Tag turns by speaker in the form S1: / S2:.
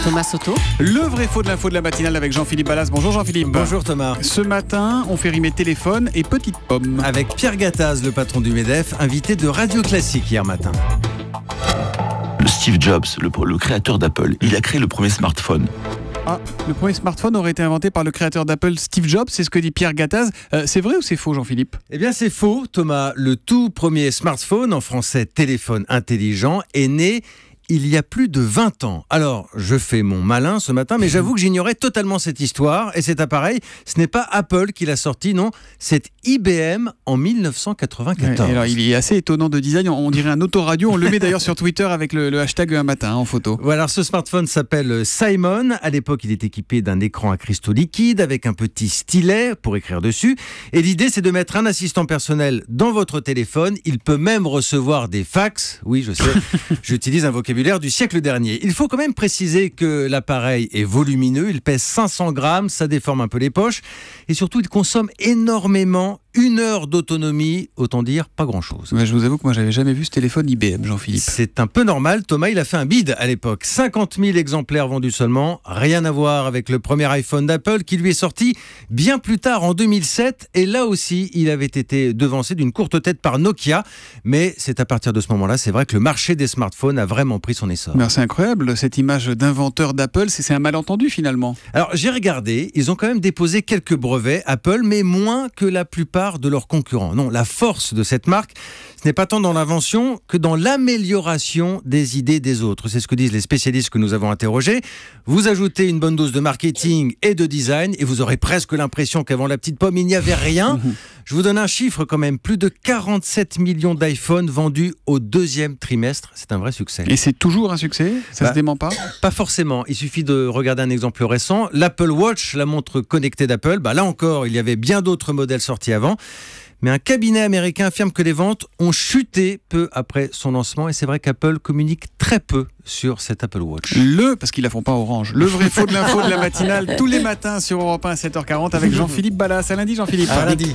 S1: Thomas Soto.
S2: Le vrai faux de l'info de la matinale avec Jean-Philippe Ballas. Bonjour Jean-Philippe.
S3: Bonjour Thomas.
S2: Ce matin, on fait rimer téléphone et petite pomme.
S3: Avec Pierre Gattaz, le patron du MEDEF, invité de Radio Classique hier matin.
S4: Steve Jobs, le créateur d'Apple, il a créé le premier smartphone.
S2: Ah, le premier smartphone aurait été inventé par le créateur d'Apple, Steve Jobs, c'est ce que dit Pierre Gattaz. C'est vrai ou c'est faux, Jean-Philippe ?
S3: Eh bien c'est faux Thomas. Le tout premier smartphone, en français téléphone intelligent, est né il y a plus de 20 ans. Alors, je fais mon malin ce matin, mais j'avoue que j'ignorais totalement cette histoire. Et cet appareil, ce n'est pas Apple qui l'a sorti, non, c'est IBM en 1994.
S2: Ouais, alors, il est assez étonnant de design, on dirait un autoradio. On le met d'ailleurs sur Twitter avec le hashtag un matin en photo.
S3: Voilà, alors ce smartphone s'appelle Simon. À l'époque, il est équipé d'un écran à cristaux liquides avec un petit stylet pour écrire dessus. Et l'idée, c'est de mettre un assistant personnel dans votre téléphone. Il peut même recevoir des fax. Oui, je sais, j'utilise un vocabulaire du siècle dernier. Il faut quand même préciser que l'appareil est volumineux, il pèse 500 grammes, ça déforme un peu les poches et surtout il consomme énormément. 1 heure d'autonomie, autant dire pas grand-chose.
S2: Ouais, je vous avoue que moi j'avais jamais vu ce téléphone IBM, Jean-Philippe.
S3: C'est un peu normal, Thomas il a fait un bid à l'époque. 50 000 exemplaires vendus seulement, rien à voir avec le premier iPhone d'Apple qui lui est sorti bien plus tard en 2007 et là aussi il avait été devancé d'une courte tête par Nokia, mais c'est à partir de ce moment-là, c'est vrai que le marché des smartphones a vraiment pris son essor.
S2: C'est incroyable cette image d'inventeur d'Apple, c'est un malentendu finalement.
S3: Alors j'ai regardé, ils ont quand même déposé quelques brevets Apple, mais moins que la plupart de leurs concurrents. Non, la force de cette marque, ce n'est pas tant dans l'invention que dans l'amélioration des idées des autres. C'est ce que disent les spécialistes que nous avons interrogés. Vous ajoutez une bonne dose de marketing et de design et vous aurez presque l'impression qu'avant la petite pomme, il n'y avait rien. Je vous donne un chiffre quand même, plus de 47 millions d'iPhone vendus au 2e trimestre. C'est un vrai succès.
S2: Et c'est toujours un succès ? Ça se dément pas ?
S3: Pas forcément. Il suffit de regarder un exemple plus récent. L'Apple Watch, la montre connectée d'Apple, là encore, il y avait bien d'autres modèles sortis avant. Mais un cabinet américain affirme que les ventes ont chuté peu après son lancement et c'est vrai qu'Apple communique très peu sur cet Apple Watch.
S2: Parce qu'ils la font pas orange. Le vrai faux de l'info de la matinale tous les matins sur Europe 1 à 7h40 avec Jean-Philippe Ballas. À lundi Jean-Philippe.
S3: À lundi.